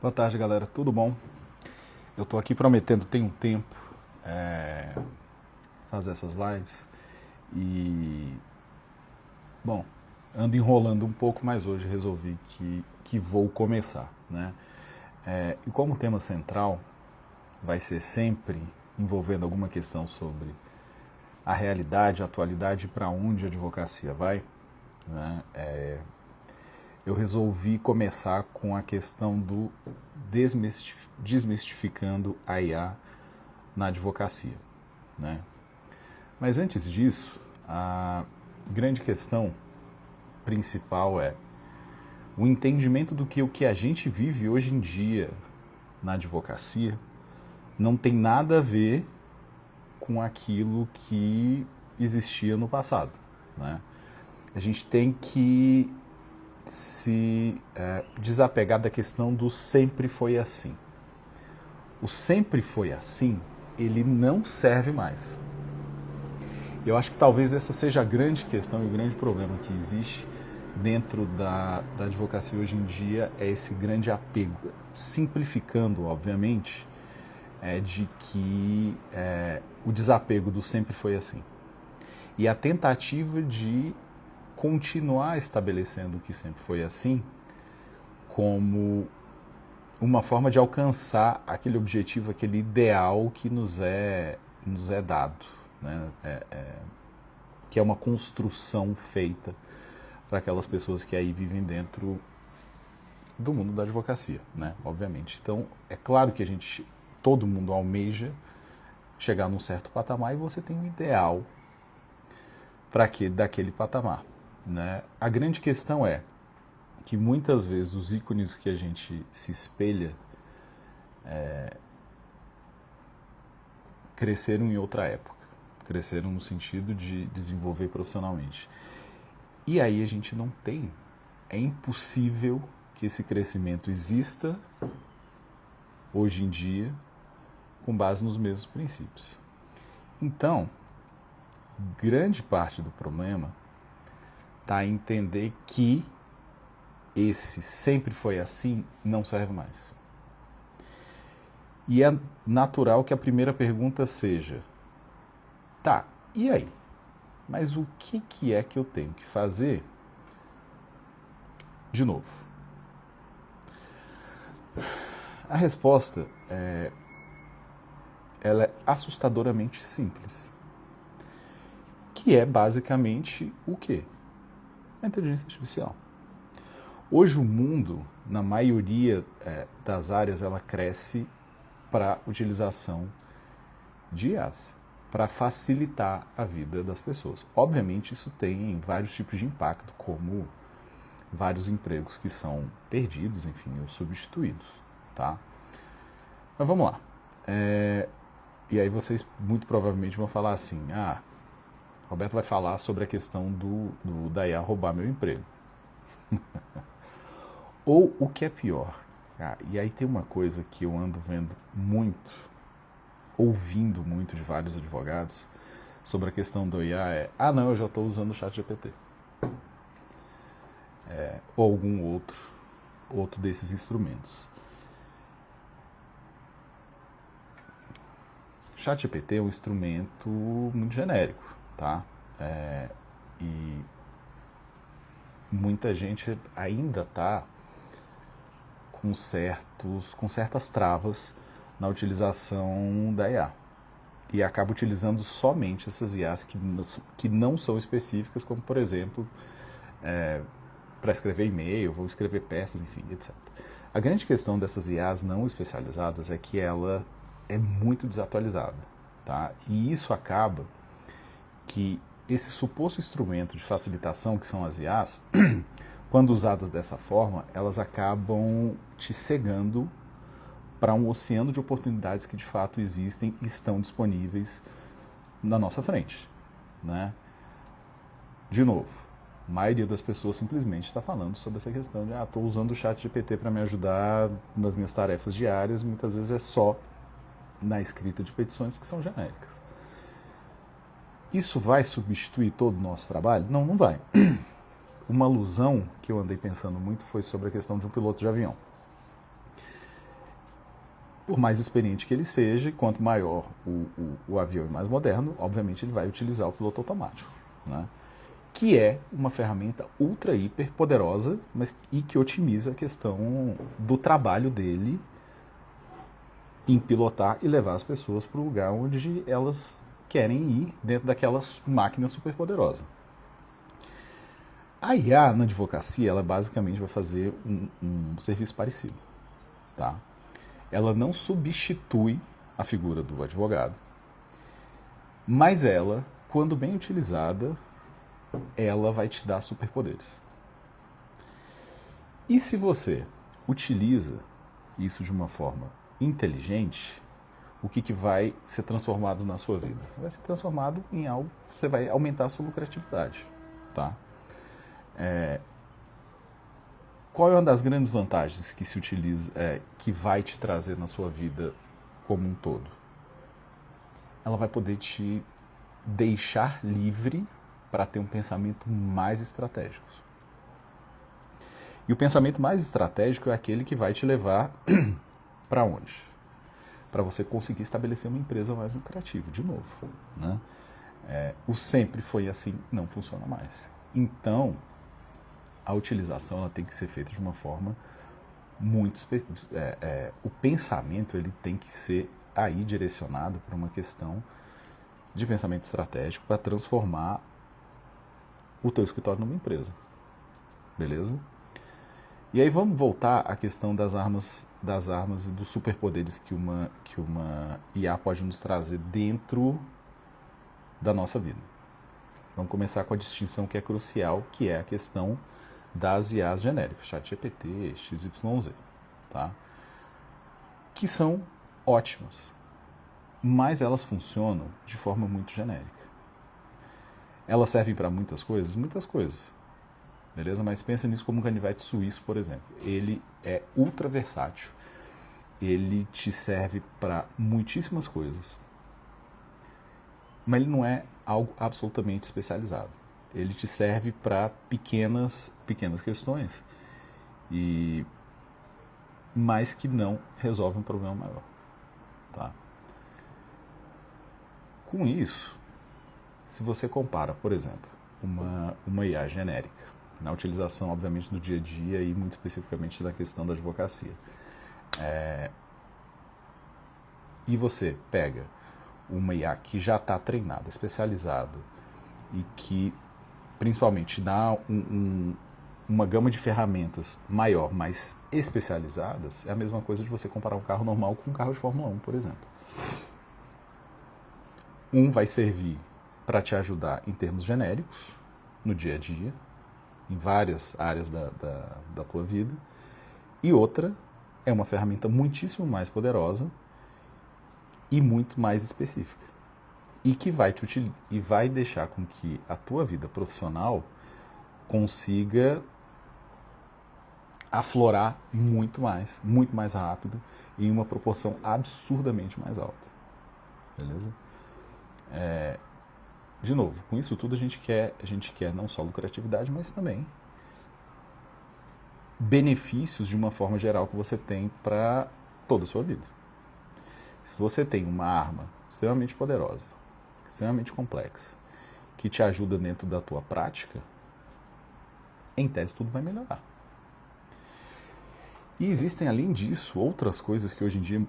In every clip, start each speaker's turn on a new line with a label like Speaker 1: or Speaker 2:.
Speaker 1: Boa tarde, galera. Tudo bom? Eu tô aqui prometendo, tem um tempo, fazer essas lives e, bom, ando enrolando um pouco, mas hoje resolvi que vou começar, né? E como o tema central vai ser sempre envolvendo alguma questão sobre a realidade, a atualidade e para onde a advocacia vai, né? Eu resolvi começar com a questão do desmistificando a IA na advocacia, né? Mas antes disso, a grande questão principal é o entendimento do que o que a gente vive hoje em dia na advocacia não tem nada a ver com aquilo que existia no passado, né? A gente tem que se desapegar da questão do sempre foi assim. O sempre foi assim, ele não serve mais. Eu acho que talvez essa seja a grande questão e o grande problema que existe dentro da advocacia hoje em dia, é esse grande apego, simplificando, obviamente, de que o desapego do sempre foi assim. E a tentativa de continuar estabelecendo o que sempre foi assim como uma forma de alcançar aquele objetivo, aquele ideal que nos é dado, né? Que é uma construção feita para aquelas pessoas que aí vivem dentro do mundo da advocacia, né? Obviamente. Então, é claro que todo mundo almeja chegar num certo patamar e você tem um ideal daquele patamar, né? A grande questão é que muitas vezes os ícones que a gente se espelha cresceram em outra época, cresceram no sentido de desenvolver profissionalmente. E aí a gente não tem, é impossível que esse crescimento exista hoje em dia com base nos mesmos princípios. Então, grande parte do problema está em entender que esse sempre foi assim não serve mais. E é natural que a primeira pergunta seja: tá, e aí? Mas o que é que eu tenho que fazer de novo? A resposta ela é assustadoramente simples. Que é basicamente o quê? A inteligência artificial. Hoje o mundo, na maioria das áreas, ela cresce para a utilização de IAs, para facilitar a vida das pessoas. Obviamente isso tem vários tipos de impacto, como vários empregos que são perdidos, enfim, ou substituídos, tá? Mas vamos lá. E aí vocês muito provavelmente vão falar assim: Roberto vai falar sobre a questão da IA roubar meu emprego. Ou o que é pior, e aí tem uma coisa que eu ando vendo muito, ouvindo muito de vários advogados sobre a questão do IA não, eu já estou usando o ChatGPT. Ou algum outro desses instrumentos. ChatGPT é um instrumento muito genérico, tá? E muita gente ainda está com certas travas na utilização da IA. E acaba utilizando somente essas IAs que não são específicas, como, por exemplo, para escrever e-mail, vou escrever peças, enfim, etc. A grande questão dessas IAs não especializadas é que ela é muito desatualizada, tá? E isso acaba que esse suposto instrumento de facilitação, que são as IAs, quando usadas dessa forma, elas acabam te cegando para um oceano de oportunidades que de fato existem e estão disponíveis na nossa frente, né? De novo, a maioria das pessoas simplesmente está falando sobre essa questão de estou usando o ChatGPT para me ajudar nas minhas tarefas diárias, muitas vezes é só na escrita de petições que são genéricas. Isso vai substituir todo o nosso trabalho? Não, não vai. Uma alusão que eu andei pensando muito foi sobre a questão de um piloto de avião. por mais experiente que ele seja, quanto maior o avião e mais moderno, obviamente ele vai utilizar o piloto automático, né? Que é uma ferramenta ultra, hiper poderosa, e que otimiza a questão do trabalho dele em pilotar e levar as pessoas para o lugar onde elas querem ir dentro daquela máquina super poderosa. A IA na advocacia, ela basicamente vai fazer um serviço parecido, tá? Ela não substitui a figura do advogado, mas ela, quando bem utilizada, ela vai te dar superpoderes. E se você utiliza isso de uma forma inteligente, o que vai ser transformado na sua vida? Vai ser transformado em algo, você vai aumentar a sua lucratividade, tá? Qual é uma das grandes vantagens que se utiliza, que vai te trazer na sua vida como um todo? Ela vai poder te deixar livre para ter um pensamento mais estratégico. E o pensamento mais estratégico é aquele que vai te levar para onde? Para você conseguir estabelecer uma empresa mais lucrativa, de novo, né? O sempre foi assim, não funciona mais. Então, a utilização ela tem que ser feita de uma forma muito o pensamento ele tem que ser aí direcionado para uma questão de pensamento estratégico para transformar o teu escritório numa empresa, beleza? E aí vamos voltar à questão das armas e dos superpoderes que uma IA pode nos trazer dentro da nossa vida. Vamos começar com a distinção que é crucial, que é a questão das IAs genéricas, ChatGPT, XYZ, tá? Que são ótimas, mas elas funcionam de forma muito genérica. Elas servem para muitas coisas, beleza? Mas pensa nisso como um canivete suíço, por exemplo. Ele é ultra versátil, ele te serve para muitíssimas coisas, mas ele não é algo absolutamente especializado. Ele te serve para pequenas questões, mas que não resolve um problema maior, tá? Com isso, se você compara, por exemplo, uma IA genérica, na utilização, obviamente, do dia a dia e muito especificamente na questão da advocacia, e você pega uma IA que já está treinada, especializada e que principalmente dá uma gama de ferramentas maior, mais especializadas, é a mesma coisa de você comparar um carro normal com um carro de Fórmula 1, por exemplo. Um vai servir para te ajudar em termos genéricos, no dia a dia, em várias áreas da tua vida, e outra é uma ferramenta muitíssimo mais poderosa e muito mais específica, e que vai deixar com que a tua vida profissional consiga aflorar muito mais rápido e em uma proporção absurdamente mais alta, beleza? De novo, com isso tudo a gente quer não só lucratividade, mas também benefícios de uma forma geral que você tem para toda a sua vida. Se você tem uma arma extremamente poderosa, extremamente complexa, que te ajuda dentro da tua prática, em tese tudo vai melhorar. E existem, além disso, outras coisas que hoje em dia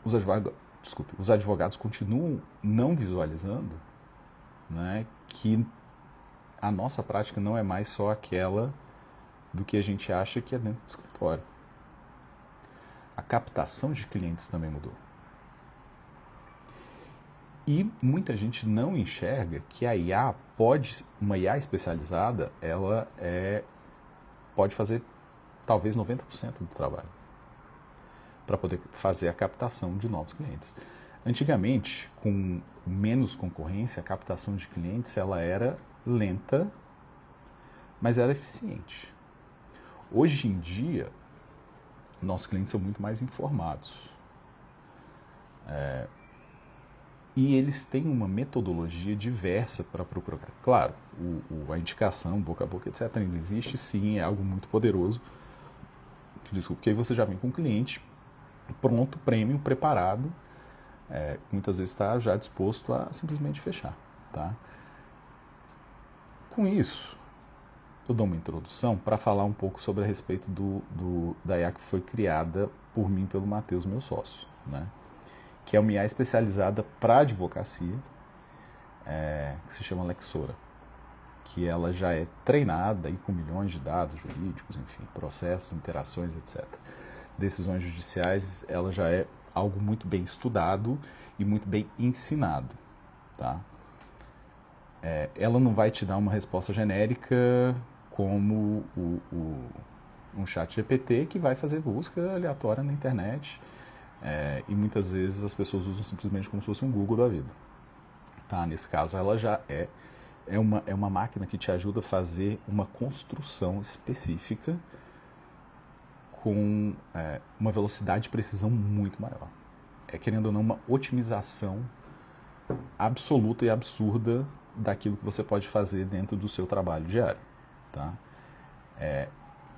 Speaker 1: os advogados continuam não visualizando, né, que a nossa prática não é mais só aquela do que a gente acha que é dentro do escritório. A captação de clientes também mudou. E muita gente não enxerga que uma IA especializada, ela pode fazer talvez 90% do trabalho para poder fazer a captação de novos clientes. Antigamente, com menos concorrência, a captação de clientes ela era lenta, mas era eficiente. Hoje em dia, nossos clientes são muito mais informados. E eles têm uma metodologia diversa para procurar. Claro, a indicação, boca a boca, etc., ainda existe, sim, é algo muito poderoso. Desculpa, porque aí você já vem com um cliente pronto, premium, preparado, muitas vezes está já disposto a simplesmente fechar. Tá? Com isso, eu dou uma introdução para falar um pouco sobre a respeito da IA que foi criada por mim, pelo Matheus, meu sócio, né? Que é uma IA especializada para advocacia, que se chama Lexora, que ela já é treinada e com milhões de dados jurídicos, enfim, processos, interações, etc. Decisões judiciais, ela já é algo muito bem estudado e muito bem ensinado, tá? Ela não vai te dar uma resposta genérica como um chat GPT que vai fazer busca aleatória na internet, e muitas vezes as pessoas usam simplesmente como se fosse um Google da vida. Tá? Nesse caso, ela já é uma máquina que te ajuda a fazer uma construção específica com uma velocidade de precisão muito maior. Querendo ou não, uma otimização absoluta e absurda daquilo que você pode fazer dentro do seu trabalho diário. Tá?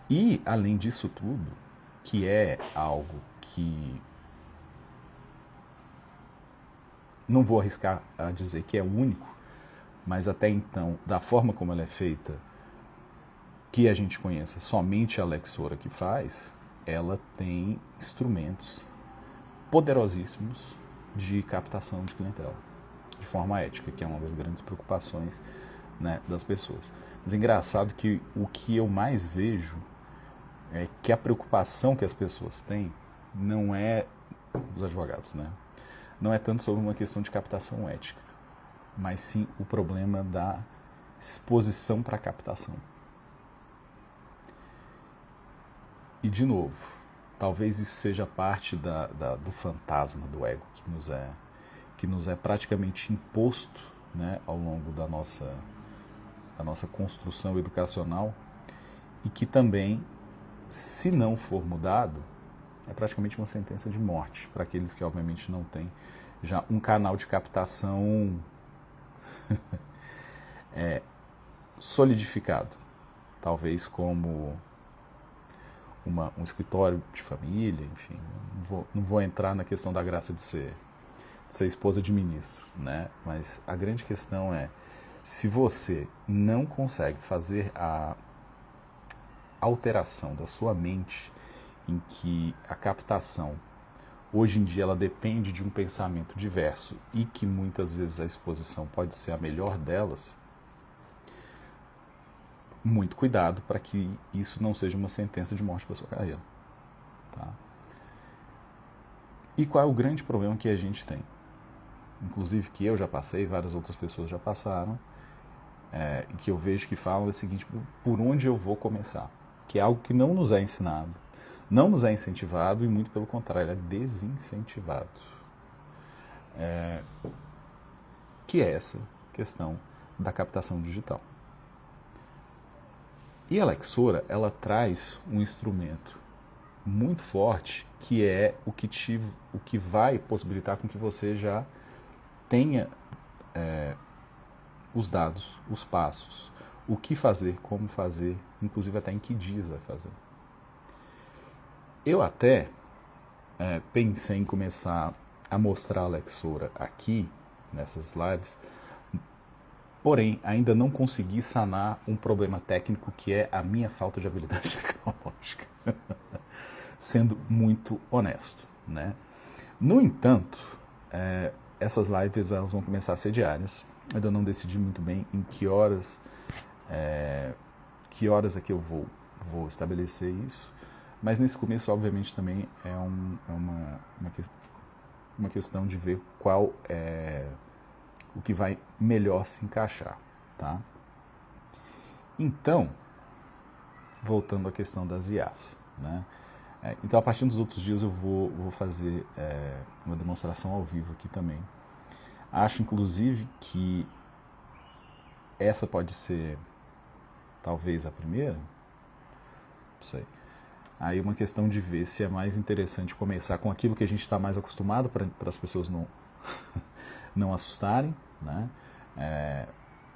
Speaker 1: E, além disso tudo, que é algo que não vou arriscar a dizer que é único, mas até então, da forma como ela é feita, que a gente conheça somente a Lexora que faz, ela tem instrumentos poderosíssimos de captação de clientela, de forma ética, que é uma das grandes preocupações, né, das pessoas. Mas é engraçado que o que eu mais vejo é que a preocupação que as pessoas têm não é, os advogados, né, não é tanto sobre uma questão de captação ética, mas sim o problema da exposição para captação. E, de novo, talvez isso seja parte do fantasma do ego que nos é praticamente imposto, né, ao longo da nossa construção educacional, e que também, se não for mudado, é praticamente uma sentença de morte para aqueles que, obviamente, não têm já um canal de captação solidificado, talvez como um escritório de família, enfim, não vou entrar na questão da graça de ser esposa de ministro, né? Mas a grande questão é, se você não consegue fazer a alteração da sua mente, em que a captação, hoje em dia, ela depende de um pensamento diverso e que muitas vezes a exposição pode ser a melhor delas, muito cuidado para que isso não seja uma sentença de morte para a sua carreira. Tá? E qual é o grande problema que a gente tem? Inclusive que eu já passei, várias outras pessoas já passaram, e que eu vejo que falam é o seguinte: por onde eu vou começar? Que é algo que não nos é ensinado, não nos é incentivado e, muito pelo contrário, é desincentivado. Que é essa questão da captação digital. E a Lexora, ela traz um instrumento muito forte, que é o que vai possibilitar com que você já tenha os dados, os passos, o que fazer, como fazer, inclusive até em que dias vai fazer. Eu até pensei em começar a mostrar a Lexora aqui, nessas lives, porém, ainda não consegui sanar um problema técnico, que é a minha falta de habilidade tecnológica. Sendo muito honesto, né? No entanto, essas lives elas vão começar a ser diárias. Eu ainda não decidi muito bem em que horas é que eu vou estabelecer isso. Mas nesse começo, obviamente, também é uma questão de ver qual é o que vai melhor se encaixar, tá? Então, voltando à questão das IAs, né? Então, a partir dos outros dias eu vou fazer uma demonstração ao vivo aqui também. Acho, inclusive, que essa pode ser, talvez, a primeira. Não sei. Aí uma questão de ver se é mais interessante começar com aquilo que a gente está mais acostumado, para as pessoas não assustarem, né?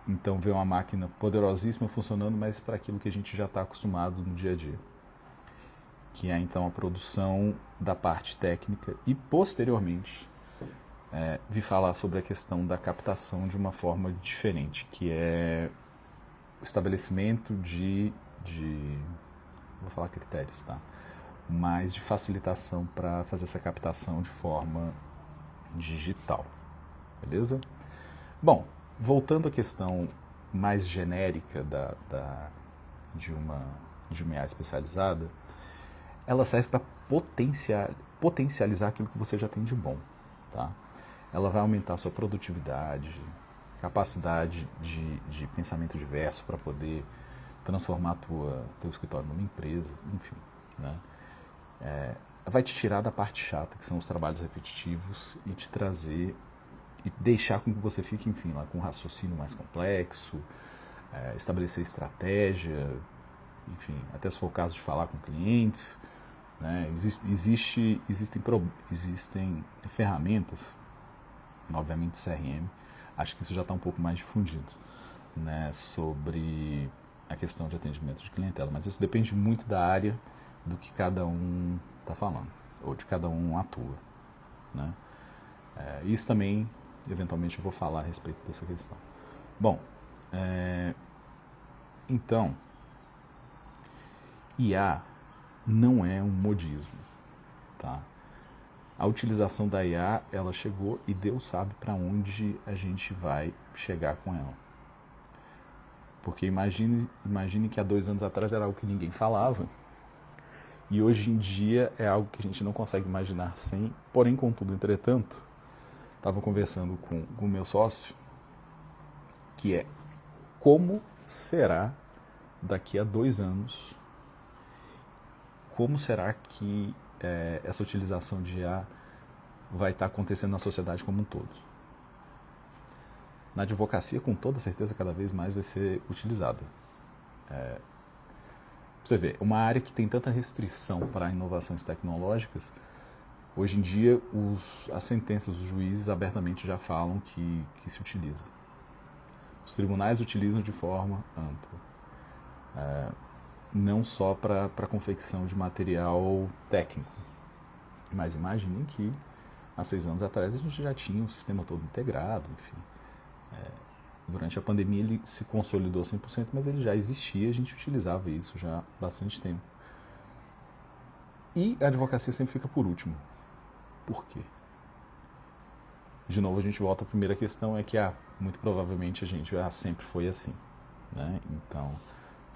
Speaker 1: Então, ver uma máquina poderosíssima funcionando, mas para aquilo que a gente já está acostumado no dia a dia. que é então a produção da parte técnica e, posteriormente, vi falar sobre a questão da captação de uma forma diferente, que é o estabelecimento vou falar critérios, tá? Mas de facilitação para fazer essa captação de forma digital, beleza? Bom, voltando à questão mais genérica de uma IA especializada, ela serve para potencializar aquilo que você já tem de bom, tá? Ela vai aumentar a sua produtividade, capacidade de pensamento diverso para poder transformar teu escritório numa empresa, enfim, né? Vai te tirar da parte chata, que são os trabalhos repetitivos, e te trazer e deixar com que você fique, enfim, lá com um raciocínio mais complexo, estabelecer estratégia, enfim, até se for o caso de falar com clientes, né? Existem ferramentas, obviamente CRM, acho que isso já está um pouco mais difundido, né, sobre a questão de atendimento de clientela, mas isso depende muito da área do que cada um está falando, ou de cada um atua, né? Isso também, eventualmente, eu vou falar a respeito dessa questão. Bom, então, IA não é um modismo, tá? A utilização da IA, ela chegou e Deus sabe para onde a gente vai chegar com ela. Porque imagine que há 2 anos atrás era algo que ninguém falava, e hoje em dia é algo que a gente não consegue imaginar sem, porém, contudo, entretanto, estava conversando com o meu sócio, que é como será daqui a 2 anos, como será que essa utilização de IA vai estar acontecendo na sociedade como um todo. Na advocacia, com toda certeza, cada vez mais vai ser utilizada. Você vê, uma área que tem tanta restrição para inovações tecnológicas, hoje em dia as sentenças dos juízes abertamente já falam que se utiliza. Os tribunais utilizam de forma ampla, não só para a confecção de material técnico, mas imaginem que há 6 anos atrás a gente já tinha um sistema todo integrado, enfim. Durante a pandemia ele se consolidou 100%, mas ele já existia, a gente utilizava isso já há bastante tempo. E a advocacia sempre fica por último. Por quê? De novo, a gente volta à primeira questão, é que muito provavelmente a gente sempre foi assim, né? Então,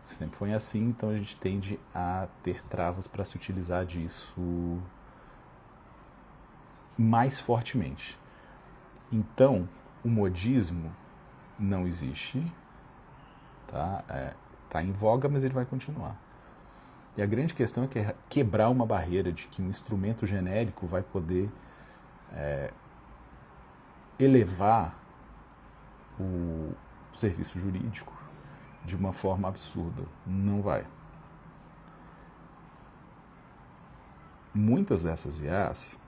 Speaker 1: sempre foi assim, então a gente tende a ter travas para se utilizar disso mais fortemente. Então, o modismo não existe, tá? Tá em voga, mas ele vai continuar. E a grande questão é quebrar uma barreira de que um instrumento genérico vai poder elevar o serviço jurídico de uma forma absurda. Não vai. Muitas dessas IAs,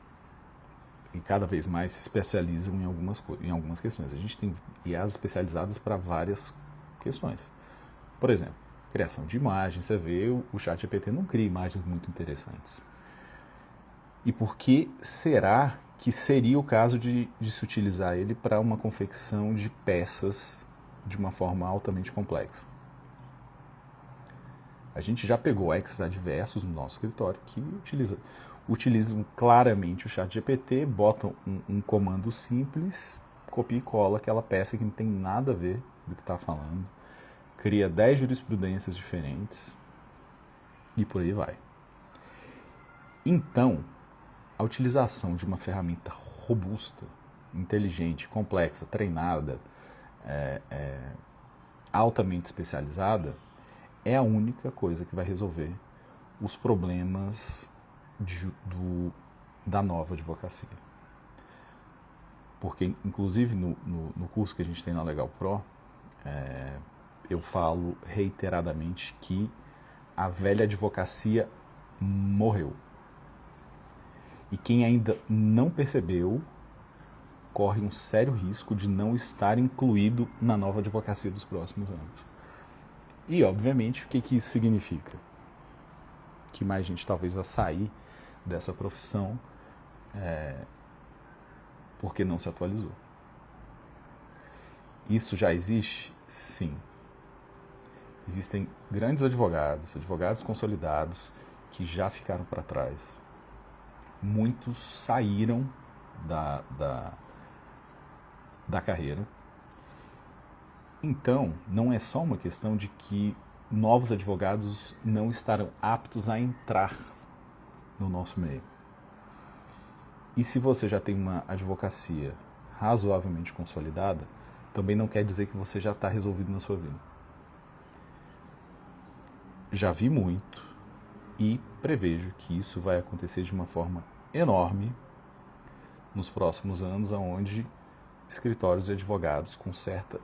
Speaker 1: e cada vez mais se especializam em algumas questões. A gente tem IAs especializadas para várias questões. Por exemplo, criação de imagens. Você vê, o ChatGPT não cria imagens muito interessantes. E por que será que seria o caso de se utilizar ele para uma confecção de peças de uma forma altamente complexa? A gente já pegou X adversos no nosso escritório que utilizam claramente o ChatGPT, botam um comando simples, copia e cola aquela peça que não tem nada a ver do que está falando, cria 10 jurisprudências diferentes e por aí vai. Então, a utilização de uma ferramenta robusta, inteligente, complexa, treinada, altamente especializada, é a única coisa que vai resolver os problemas da nova advocacia. Porque, inclusive, no curso que a gente tem na Legal Pro, eu falo reiteradamente que a velha advocacia morreu. E quem ainda não percebeu corre um sério risco de não estar incluído na nova advocacia dos próximos anos. E, obviamente, o que isso significa? que mais gente talvez vá sair dessa profissão porque não se atualizou. Isso já existe? Sim. Existem grandes advogados consolidados que já ficaram para trás. Muitos saíram da carreira. Então, não é só uma questão de que novos advogados não estarão aptos a entrar no nosso meio. E se você já tem uma advocacia razoavelmente consolidada, também não quer dizer que você já está resolvido na sua vida. Já vi muito e prevejo que isso vai acontecer de uma forma enorme nos próximos anos, onde escritórios e advogados com certa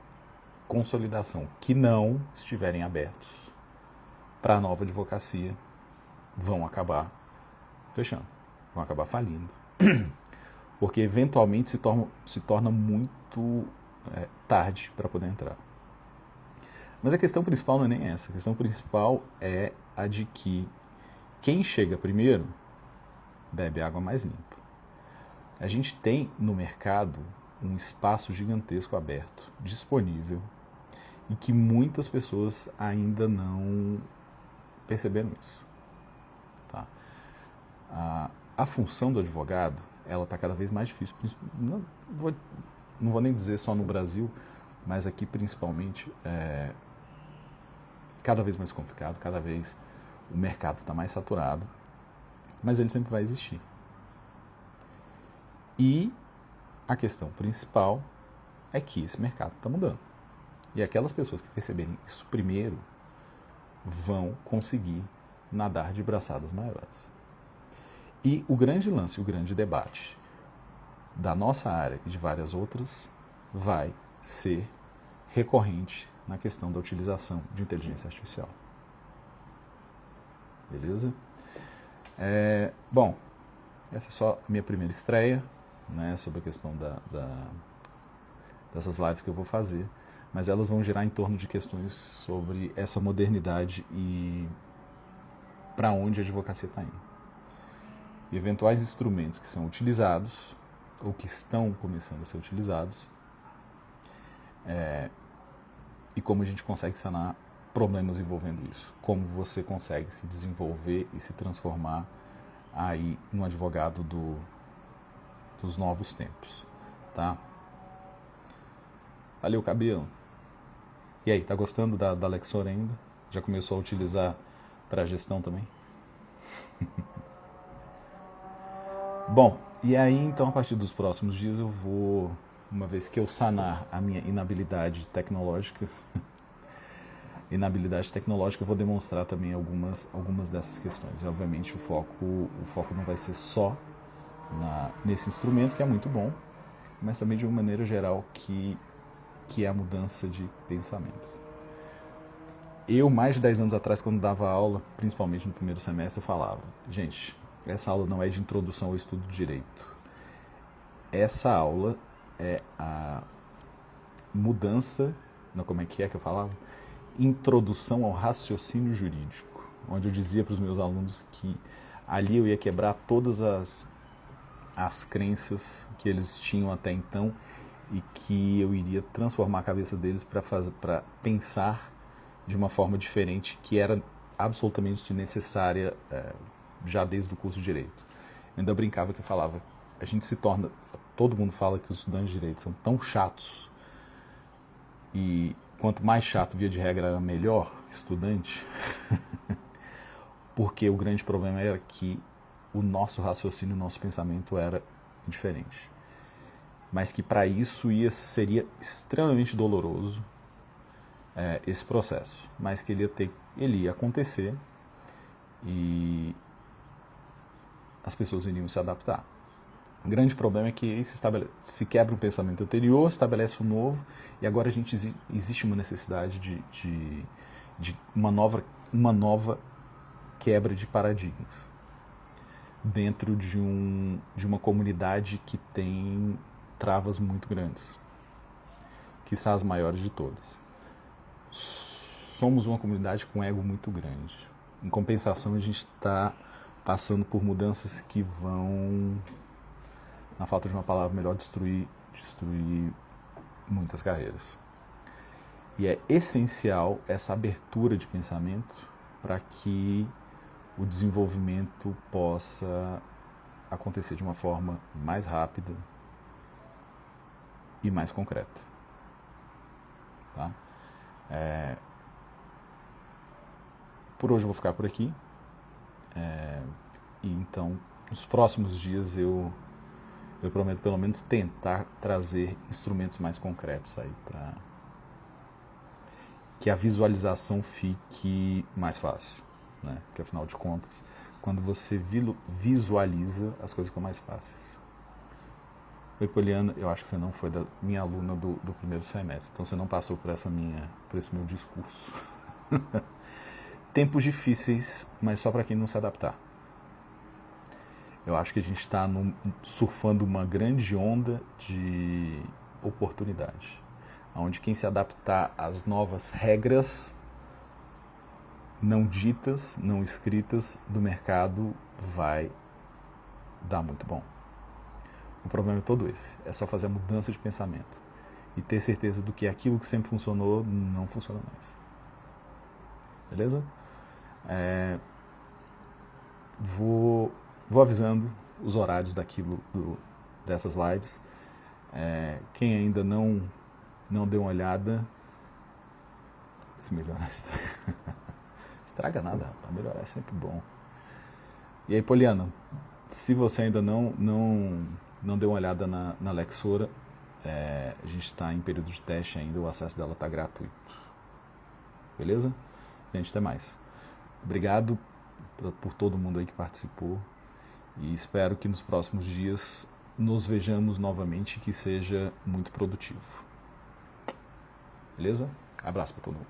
Speaker 1: consolidação que não estiverem abertos para a nova advocacia vão acabar fechando, vão acabar falindo, porque eventualmente se torna muito tarde para poder entrar. Mas a questão principal não é nem essa. A questão principal é a de que quem chega primeiro bebe água mais limpa. A gente tem no mercado um espaço gigantesco aberto, disponível, e que muitas pessoas ainda não perceberam isso. Tá? A função do advogado, ela está cada vez mais difícil. Não vou nem dizer só no Brasil, mas aqui principalmente cada vez mais complicado, cada vez o mercado está mais saturado, mas ele sempre vai existir. E a questão principal é que esse mercado está mudando. E aquelas pessoas que perceberem isso primeiro vão conseguir nadar de braçadas maiores. E o grande lance, o grande debate da nossa área e de várias outras vai ser recorrente na questão da utilização de inteligência artificial. Beleza? Bom, essa é só a minha primeira estreia, né, sobre a questão dessas lives que eu vou fazer, mas elas vão girar em torno de questões sobre essa modernidade e para onde a advocacia está indo. E eventuais instrumentos que são utilizados ou que estão começando a ser utilizados e como a gente consegue sanar problemas envolvendo isso. Como você consegue se desenvolver e se transformar aí num advogado dos novos tempos, tá? Valeu, cabelo. E aí, tá gostando da Lexor ainda? Já começou a utilizar para gestão também? Bom, e aí então a partir dos próximos dias eu vou, uma vez que eu sanar a minha inabilidade tecnológica, eu vou demonstrar também algumas dessas questões. E, obviamente o foco não vai ser só nesse instrumento, que é muito bom, mas também de uma maneira geral que é a mudança de pensamento. Eu, mais de 10 anos atrás, quando dava aula, principalmente no primeiro semestre, eu falava, gente, essa aula não é de introdução ao estudo de direito. Essa aula é a mudança, não, como é que eu falava? Introdução ao raciocínio jurídico, onde eu dizia para os meus alunos que ali eu ia quebrar todas as crenças que eles tinham até então e que eu iria transformar a cabeça deles para pensar de uma forma diferente, que era absolutamente necessária já desde o curso de Direito. Eu ainda brincava que eu falava, todo mundo fala que os estudantes de Direito são tão chatos, e quanto mais chato, via de regra, era melhor estudante, porque o grande problema era que o nosso raciocínio, o nosso pensamento era diferente. Mas que para isso seria extremamente doloroso esse processo, mas que ele ia acontecer e as pessoas iriam se adaptar. O grande problema é que se quebra um pensamento anterior, estabelece um novo, e agora existe uma necessidade de uma nova quebra de paradigmas dentro de uma comunidade que tem travas muito grandes, que são as maiores de todas. Somos uma comunidade com ego muito grande. Em compensação, a gente está passando por mudanças que vão, na falta de uma palavra melhor, destruir muitas carreiras. E é essencial essa abertura de pensamento para que o desenvolvimento possa acontecer de uma forma mais rápida e mais concreta. Tá? Por hoje eu vou ficar por aqui. E então, nos próximos dias eu prometo pelo menos tentar trazer instrumentos mais concretos aí para que a visualização fique mais fácil, né? Porque afinal de contas, quando você visualiza, as coisas ficam mais fáceis. Oi, Poliana, eu acho que você não foi da minha aluna do primeiro semestre, então você não passou por esse meu discurso. Tempos difíceis, mas só para quem não se adaptar. Eu acho que a gente está surfando uma grande onda de oportunidade, onde quem se adaptar às novas regras não ditas, não escritas do mercado vai dar muito bom. O problema é todo esse, é só fazer a mudança de pensamento e ter certeza do que aquilo que sempre funcionou não funciona mais. Beleza? Vou avisando os horários dessas lives. Quem ainda não deu uma olhada, se melhorar estraga nada, rapaz. Melhorar é sempre bom. E aí, Poliana, se você ainda não deu uma olhada na Lexora, a gente está em período de teste ainda, o acesso dela está gratuito. Beleza? Gente, até mais. Obrigado por todo mundo aí que participou e espero que nos próximos dias nos vejamos novamente e que seja muito produtivo. Beleza? Abraço para todo mundo.